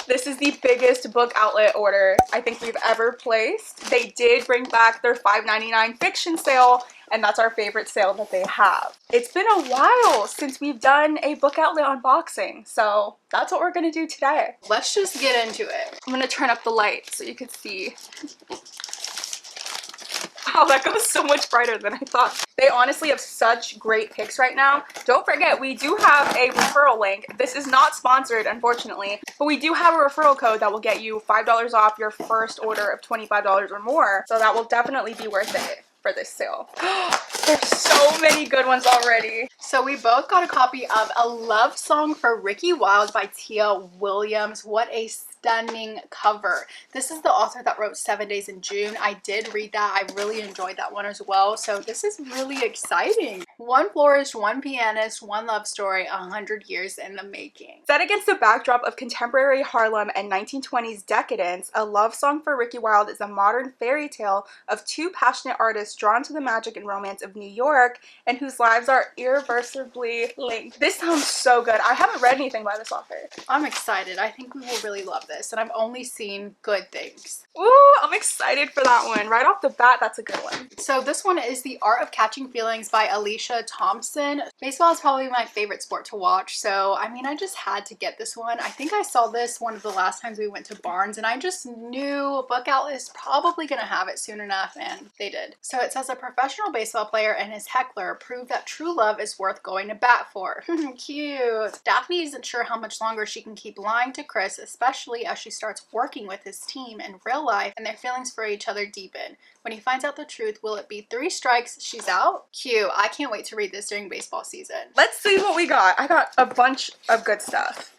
This is the biggest book outlet order I think we've ever placed. They did bring back their $5.99 fiction sale, and that's our favorite sale that they have. It's been a while since we've done a book outlet unboxing, so that's what we're gonna do today. Let's just get into it. I'm gonna turn up the light so you can see. Wow, that goes so much brighter than I thought. They honestly have such great picks right now. Don't forget, we do have a referral link. This is not sponsored, unfortunately, but we do have a referral code that will get you $5 off your first order of $25 or more. So that will definitely be worth it for this sale. There's so many good ones already. So we both got a copy of A Love Song for Ricky Wilde by Tia Williams. What a stunning cover. This is the author that wrote 7 Days in June. I did read that. I really enjoyed that one as well. So this is really exciting. One florist, one pianist, one love story, 100 years in the making. Set against the backdrop of contemporary Harlem and 1920s decadence, A Love Song for Ricky Wilde is a modern fairy tale of two passionate artists drawn to the magic and romance of New York and whose lives are irreversibly linked. This sounds so good. I haven't read anything by this author. I'm excited. I think we will really love this, and I've only seen good things. Ooh, I'm excited for that one. Right off the bat, that's a good one. So this one is The Art of Catching Feelings by Alicia Thompson. Baseball is probably my favorite sport to watch, so I mean, I just had to get this one. I think I saw this one of the last times we went to Barnes, and I just knew Book Outlet is probably gonna have it soon enough, and they did. So it says a professional baseball player and his heckler prove that true love is worth going to bat for. Cute. Daphne isn't sure how much longer she can keep lying to Chris, especially as she starts working with his team in real life and their feelings for each other deepen. When he finds out the truth, will it be 3 strikes, she's out? Cute. I can't wait to read this during baseball season. Let's see what we got. I got a bunch of good stuff.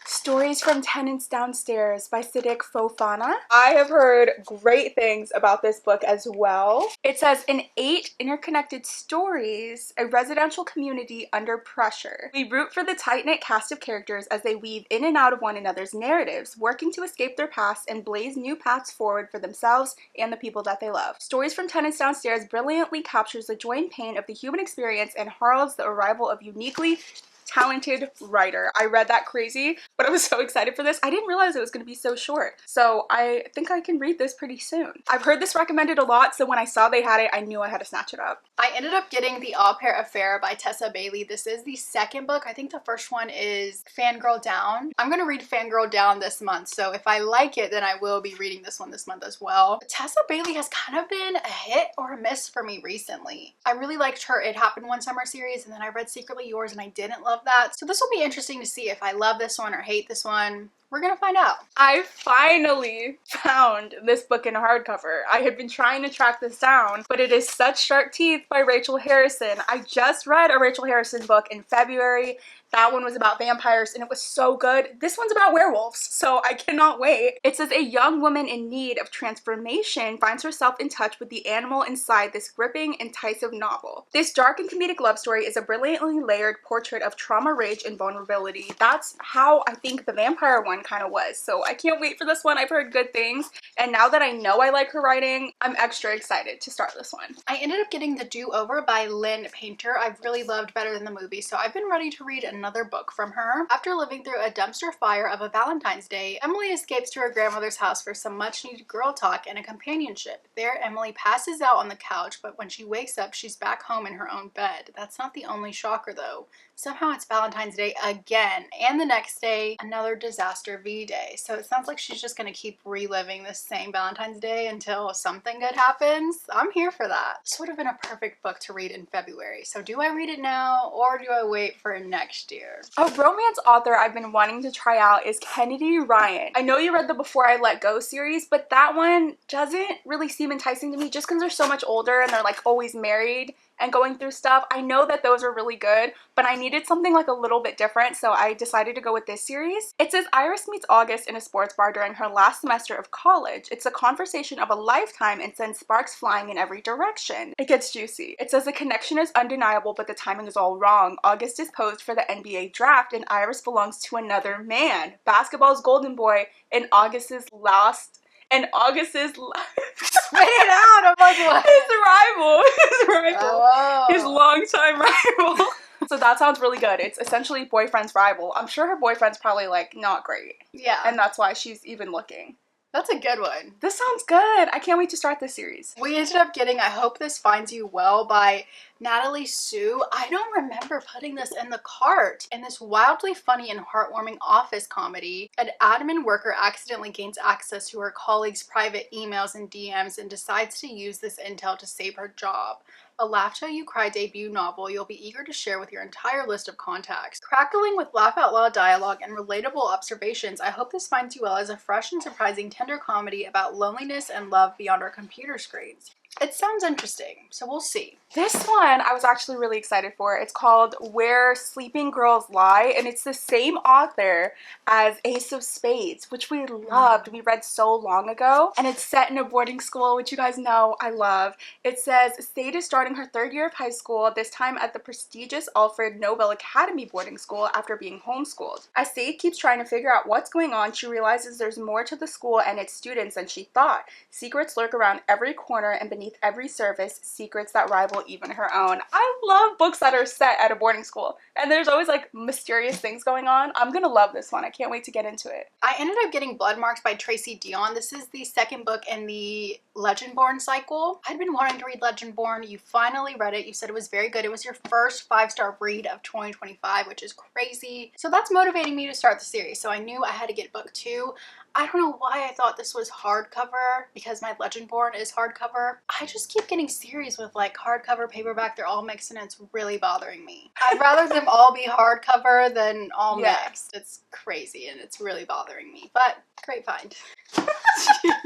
Stories from Tenants Downstairs by Siddiq Fofana. I have heard great things about this book as well. It says, in 8 interconnected stories, a residential community under pressure. We root for the tight-knit cast of characters as they weave in and out of one another's narratives, working to escape their past and blaze new paths forward for themselves and the people that they love. Stories from Tenants Downstairs brilliantly captures the joy and pain of the human experience and heralds the arrival of uniquely talented writer. I read that crazy, but I was so excited for this. I didn't realize it was going to be so short, so I think I can read this pretty soon. I've heard this recommended a lot, so when I saw they had it, I knew I had to snatch it up. I ended up getting The Au Pair Affair by Tessa Bailey. This is the second book. I think the first one is Fangirl Down. I'm going to read Fangirl Down this month, so if I like it, then I will be reading this one this month as well. Tessa Bailey has kind of been a hit or a miss for me recently. I really liked her It Happened One Summer series, and then I read Secretly Yours and I didn't love that. So this will be interesting to see if I love this one or hate this one. We're gonna find out. I finally found this book in hardcover. I had been trying to track this down, but it is Such Sharp Teeth by Rachel Harrison. I just read a Rachel Harrison book in February. That one was about vampires and it was so good. This one's about werewolves, so I cannot wait. It says a young woman in need of transformation finds herself in touch with the animal inside this gripping, enticing novel. This dark and comedic love story is a brilliantly layered portrait of trauma, rage, and vulnerability. That's how I think the vampire one kind of was, so I can't wait for this one. I've heard good things, and now that I know I like her writing, I'm extra excited to start this one. I ended up getting The Do-Over by Lynn Painter. I've really loved Better Than the Movie, so I've been ready to read another book from her. After living through a dumpster fire of a Valentine's Day, Emily escapes to her grandmother's house for some much-needed girl talk and a companionship. There, Emily passes out on the couch, but when she wakes up, she's back home in her own bed. That's not the only shocker, though. Somehow it's Valentine's Day again, and the next day, another disaster V-Day. So it sounds like she's just gonna keep reliving this same Valentine's Day until something good happens. I'm here for that. This would have been a perfect book to read in February. So do I read it now, or do I wait for next year? A romance author I've been wanting to try out is Kennedy Ryan. I know you read the Before I Let Go series, but that one doesn't really seem enticing to me just because they're so much older and they're like always married and going through stuff. I know that those are really good, but I needed something like a little bit different, so I decided to go with this series. It says Iris meets August in a sports bar during her last semester of college. It's a conversation of a lifetime and sends sparks flying in every direction. It gets juicy. It says the connection is undeniable, but the timing is all wrong. August is posed for the NBA draft, and Iris belongs to another man. Basketball's golden boy, and August's Spit it out! I'm like, what? His rival. Oh. His longtime rival. So that sounds really good. It's essentially boyfriend's rival. I'm sure her boyfriend's probably like not great. Yeah. And that's why she's even looking. That's a good one. This sounds good. I can't wait to start this series. We ended up getting I Hope This Finds You Well by Natalie Sue. I don't remember putting this in the cart. In this wildly funny and heartwarming office comedy, an admin worker accidentally gains access to her colleagues' private emails and DMs and decides to use this intel to save her job. A Laugh Till You Cry debut novel you'll be eager to share with your entire list of contacts. Crackling with laugh-out-loud dialogue and relatable observations, I Hope This Finds You Well is a fresh and surprising tender comedy about loneliness and love beyond our computer screens. It sounds interesting, so we'll see. This one I was actually really excited for. It's called Where Sleeping Girls Lie, and it's the same author as Ace of Spades, which we loved. We read so long ago, and it's set in a boarding school, which you guys know I love. It says, Sade is starting her 3rd year of high school, this time at the prestigious Alfred Nobel Academy boarding school after being homeschooled. As Sade keeps trying to figure out what's going on, she realizes there's more to the school and its students than she thought. Secrets lurk around every corner and beneath every surface, secrets that rival even her own. I love books that are set at a boarding school, and there's always like mysterious things going on. I'm gonna love this one. I can't wait to get into it. I ended up getting Blood Marks by Tracy Dion. This is the 2nd book in the Legendborn cycle. I'd been wanting to read Legendborn. You finally read it. You said it was very good. It was your first 5-star read of 2025, which is crazy. So that's motivating me to start the series. So I knew I had to get book 2. I don't know why I thought this was hardcover, because my Legendborn is hardcover. I just keep getting series with like hardcover, paperback, they're all mixed, and it's really bothering me. I'd rather them all be hardcover than all mixed. It's crazy and it's really bothering me, but great find.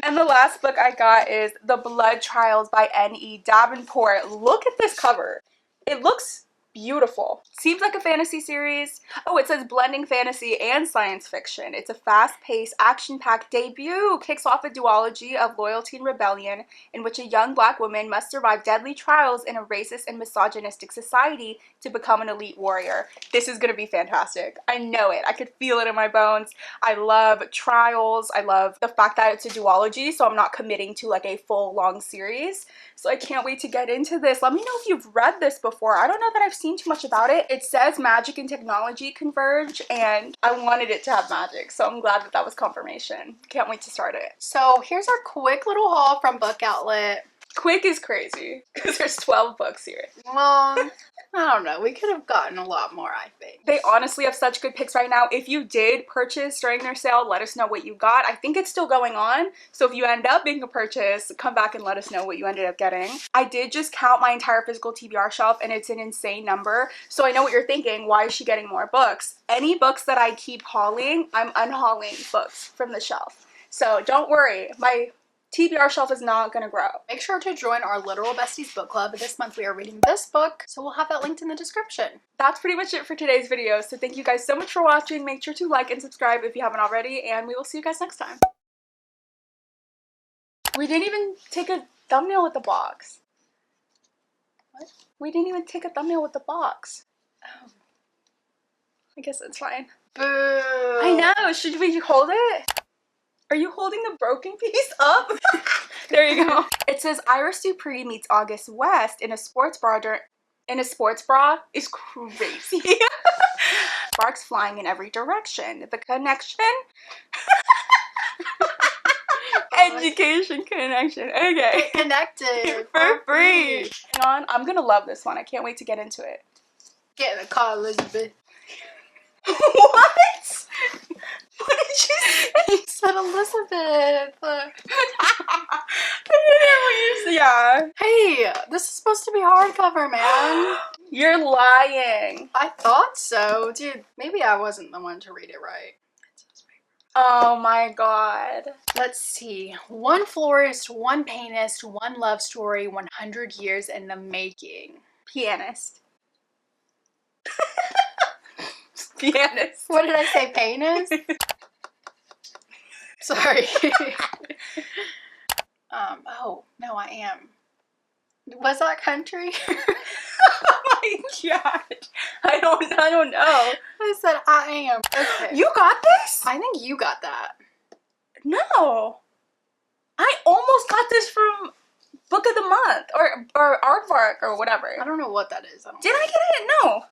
And the last book I got is The Blood Trials by N.E. Davenport. Look at this cover. It looks beautiful. Seems like a fantasy series. Oh, it says blending fantasy and science fiction. It's a fast-paced, action-packed debut. Kicks off a duology of loyalty and rebellion in which a young black woman must survive deadly trials in a racist and misogynistic society to become an elite warrior. This is going to be fantastic. I know it. I could feel it in my bones. I love trials. I love the fact that it's a duology, so I'm not committing to like a full long series. So I can't wait to get into this. Let me know if you've read this before. I don't know that I've seen too much about it. It says magic and technology converge, and I wanted it to have magic, so I'm glad that that was confirmation. Can't wait to start it. So here's our quick little haul from BookOutlet. Quick is crazy because there's 12 books here. Well, I don't know. We could have gotten a lot more, I think. They honestly have such good picks right now. If you did purchase during their sale, let us know what you got. I think it's still going on. So if you end up making a purchase, come back and let us know what you ended up getting. I did just count my entire physical TBR shelf, and it's an insane number. So I know what you're thinking. Why is she getting more books? Any books that I keep hauling, I'm unhauling books from the shelf. So don't worry. My TBR shelf is not going to grow. Make sure to join our Literal Besties Book Club. This month we are reading this book, so we'll have that linked in the description. That's pretty much it for today's video. So thank you guys so much for watching. Make sure to like and subscribe if you haven't already, and we will see you guys next time. We didn't even take a thumbnail with the box. What? We didn't even take a thumbnail with the box. Oh. I guess it's fine. Boo! I know. Should we hold it? Are you holding the broken piece up? There you go. It says Iris Dupree meets August West in a sports bra is crazy. Sparks flying in every direction. The connection? Education connection. Okay. Connected For free. Hang on. I'm gonna love this one. I can't wait to get into it. Get in the car, Elizabeth. What? What did you say? He said Elizabeth. Yeah. Hey, this is supposed to be hardcover, man. You're lying. I thought so. Dude, maybe I wasn't the one to read it right. Oh my god. Let's see. One florist, one paintist, one love story, 100 years in the making. Pianist. Pianist. What did I say? Paintist? Sorry. Oh, no, I am. Was that country? Oh my god. I don't know. I said I am. Okay. You got this? I think you got that. No. I almost got this from Book of the Month or Aardvark or whatever. I don't know what that is. Did I get it? No.